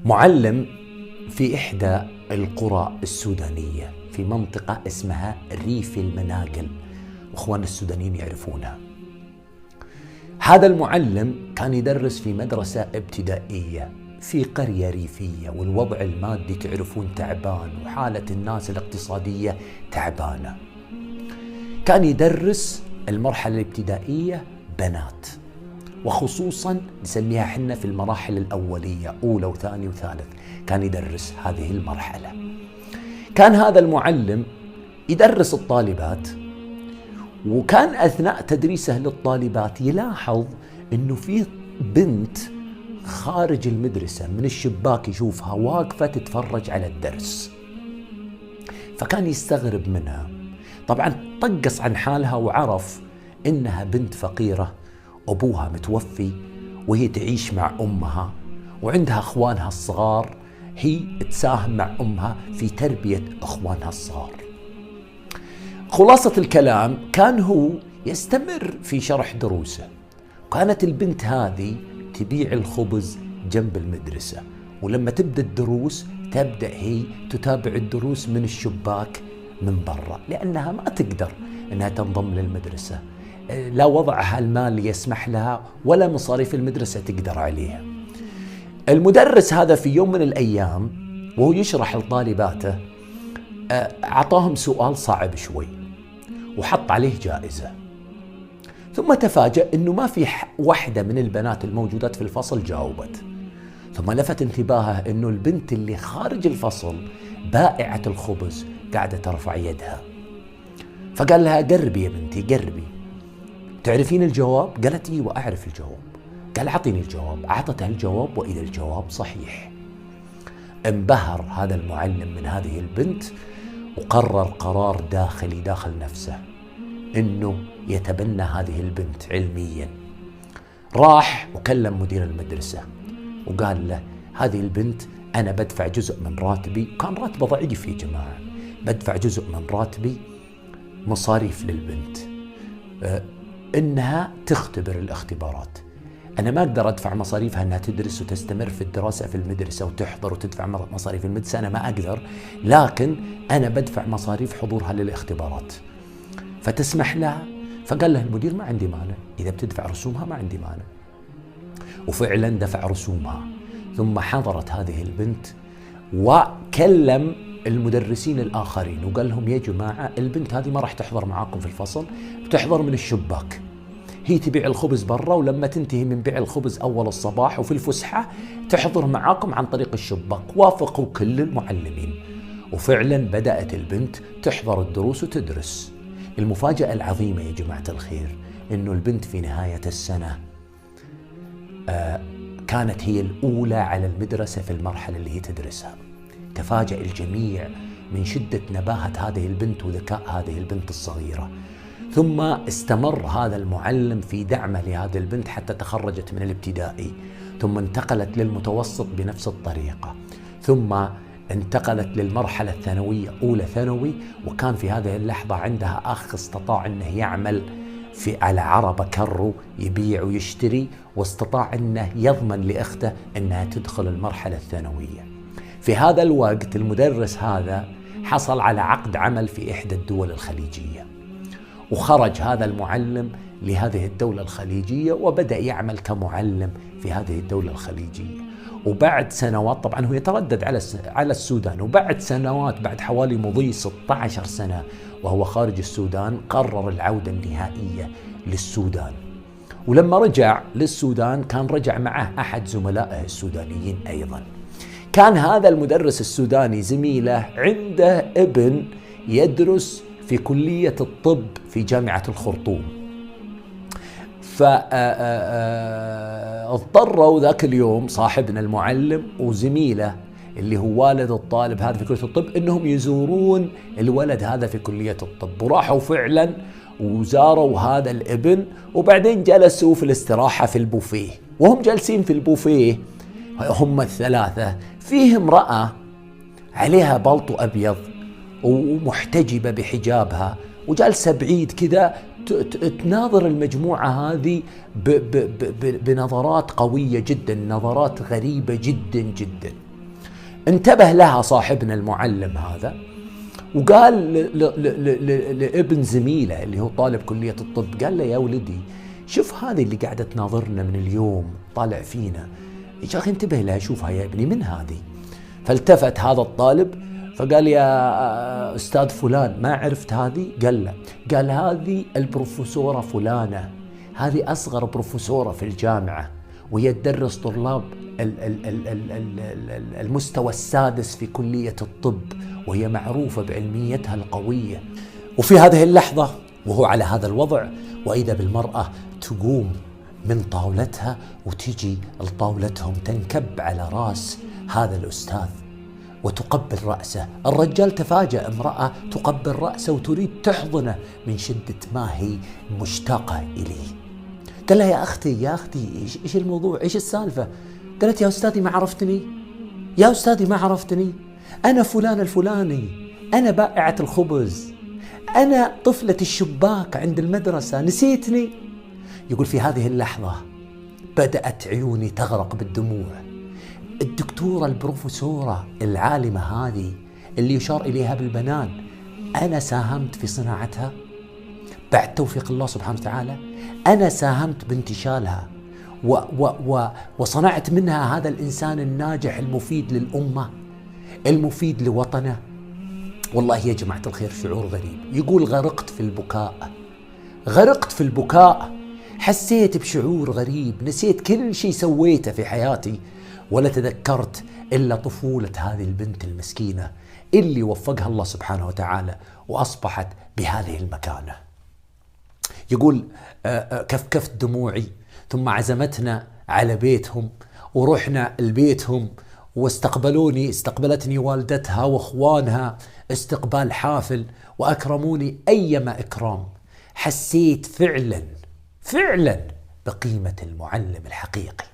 معلم في إحدى القرى السودانية في منطقة اسمها ريف المناقل، وإخوان السودانيين يعرفونها. هذا المعلم كان يدرس في مدرسة ابتدائية في قرية ريفية، والوضع المادي تعرفون تعبان، وحالة الناس الاقتصادية تعبانة. كان يدرس المرحلة الابتدائية بنات، وخصوصا نسميها حنا في المراحل الأولية، أولى وثاني وثالث، كان يدرس هذه المرحلة. كان هذا المعلم يدرس الطالبات، وكان أثناء تدريسه للطالبات يلاحظ أنه في بنت خارج المدرسة من الشباك يشوفها واقفة تتفرج على الدرس، فكان يستغرب منها. طبعا طقس عن حالها وعرف إنها بنت فقيرة، أبوها متوفي وهي تعيش مع أمها، وعندها أخوانها الصغار، هي تساهم مع أمها في تربية أخوانها الصغار. خلاصة الكلام، كان هو يستمر في شرح دروسه، وكانت البنت هذه تبيع الخبز جنب المدرسة، ولما تبدأ الدروس تبدأ هي تتابع الدروس من الشباك من برا، لأنها ما تقدر أنها تنضم للمدرسة، لا وضعها المالي يسمح لها ولا مصاريف المدرسة تقدر عليها. المدرس هذا في يوم من الأيام وهو يشرح لطالباته أعطاهم سؤال صعب شوي وحط عليه جائزة، ثم تفاجأ أنه ما في واحدة من البنات الموجودات في الفصل جاوبت. ثم لفت انتباهه أنه البنت اللي خارج الفصل بائعة الخبز قاعدة ترفع يدها، فقال لها قربي يا بنتي قربي، تعرفين الجواب؟ قالت ايوه أعرف الجواب. قال أعطيني الجواب. أعطته الجواب، وإذا الجواب صحيح. انبهر هذا المعلم من هذه البنت، وقرر قرار داخلي داخل نفسه إنه يتبنى هذه البنت علميا. راح وكلم مدير المدرسة وقال له هذه البنت أنا بدفع جزء من راتبي، كان راتبه ضعيف يا جماعة، بدفع جزء من راتبي مصاريف للبنت إنها تختبر الاختبارات. أنا ما أقدر أدفع مصاريفها أنها تدرس وتستمر في الدراسة في المدرسة وتحضر وتدفع مصاريف المدرسة، أنا ما أقدر، لكن أنا بدفع مصاريف حضورها للاختبارات، فتسمح لها؟ فقال له المدير ما عندي مانع، إذا بتدفع رسومها ما عندي مانع. وفعلا دفع رسومها. ثم حضرت هذه البنت وكلم المدرسين الآخرين وقال لهم يا جماعة البنت هذه ما راح تحضر معاكم في الفصل، بتحضر من الشباك، هي تبيع الخبز برا، ولما تنتهي من بيع الخبز أول الصباح وفي الفسحة تحضر معاكم عن طريق الشباك. وافقوا كل المعلمين، وفعلا بدأت البنت تحضر الدروس وتدرس. المفاجأة العظيمة يا جماعة الخير إنه البنت في نهاية السنة كانت هي الأولى على المدرسة في المرحلة اللي هي تدرسها. تفاجأ الجميع من شدة نباهة هذه البنت وذكاء هذه البنت الصغيرة. ثم استمر هذا المعلم في دعمه لهذه البنت حتى تخرجت من الابتدائي، ثم انتقلت للمتوسط بنفس الطريقة، ثم انتقلت للمرحلة الثانوية أولى ثانوي. وكان في هذه اللحظة عندها أخ استطاع أنه يعمل على عربة كرو يبيع ويشتري، واستطاع أنه يضمن لأخته أنها تدخل المرحلة الثانوية. في هذا الوقت المدرس هذا حصل على عقد عمل في إحدى الدول الخليجية، وخرج هذا المعلم لهذه الدولة الخليجية وبدأ يعمل كمعلم في هذه الدولة الخليجية. وبعد سنوات، طبعا هو يتردد على السودان، وبعد سنوات، بعد حوالي مضي 16 سنة وهو خارج السودان، قرر العودة النهائية للسودان. ولما رجع للسودان كان رجع معه أحد زملائه السودانيين أيضا. كان هذا المدرس السوداني زميله عنده ابن يدرس في كلية الطب في جامعة الخرطوم، فاضطروا ذاك اليوم صاحبنا المعلم وزميله اللي هو والد الطالب هذا في كلية الطب انهم يزورون الولد هذا في كلية الطب. وراحوا فعلا وزاروا هذا الابن، وبعدين جلسوا في الاستراحة في البوفيه. وهم جالسين في البوفيه هم الثلاثة، فيه امرأة عليها بلطو أبيض ومحتجبة بحجابها وجالسة بعيد كذا تناظر المجموعة هذه بنظرات قوية جدا، نظرات غريبة جدا جدا. انتبه لها صاحبنا المعلم هذا، وقال لابن زميله اللي هو طالب كلية الطب، قال له يا ولدي شوف هذه اللي قاعدة تناظرنا من اليوم طالع فينا، يا أخي انتبه لها، شوفها يا ابني من هذه. فالتفت هذا الطالب فقال يا أستاذ فلان ما عرفت هذه؟ قال لا. قال هذه البروفيسورة فلانة، هذه أصغر بروفيسورة في الجامعة، وهي تدرس طلاب المستوى السادس في كلية الطب، وهي معروفة بعلميتها القوية. وفي هذه اللحظة وهو على هذا الوضع، وإذا بالمرأة تقوم من طاولتها وتجي لطاولتهم تنكب على رأس هذا الأستاذ وتقبل رأسه. الرجال تفاجأ، امرأة تقبل رأسه وتريد تحضنه من شدة ما هي مشتاقة إليه. قال لها يا أختي إيش الموضوع، إيش السالفة؟ قالت يا أستاذي ما عرفتني، يا أستاذي ما عرفتني، أنا فلان الفلاني، أنا بائعة الخبز، أنا طفلة الشباك عند المدرسة، نسيتني؟ يقول في هذه اللحظة بدأت عيوني تغرق بالدموع. الدكتورة البروفيسورة العالمة هذه اللي يشار إليها بالبنان، أنا ساهمت في صناعتها بعد توفيق الله سبحانه وتعالى، أنا ساهمت بانتشالها وصنعت منها هذا الإنسان الناجح المفيد للأمة، المفيد لوطنه. والله يا جماعة الخير شعور غريب. يقول غرقت في البكاء، حسيت بشعور غريب، نسيت كل شيء سويته في حياتي ولا تذكرت إلا طفولة هذه البنت المسكينة اللي وفقها الله سبحانه وتعالى وأصبحت بهذه المكانة. يقول كفكفت دموعي، ثم عزمتنا على بيتهم ورحنا لبيتهم استقبلتني والدتها واخوانها استقبال حافل وأكرموني أيما إكرام. حسيت فعلا بقيمة المعلم الحقيقي.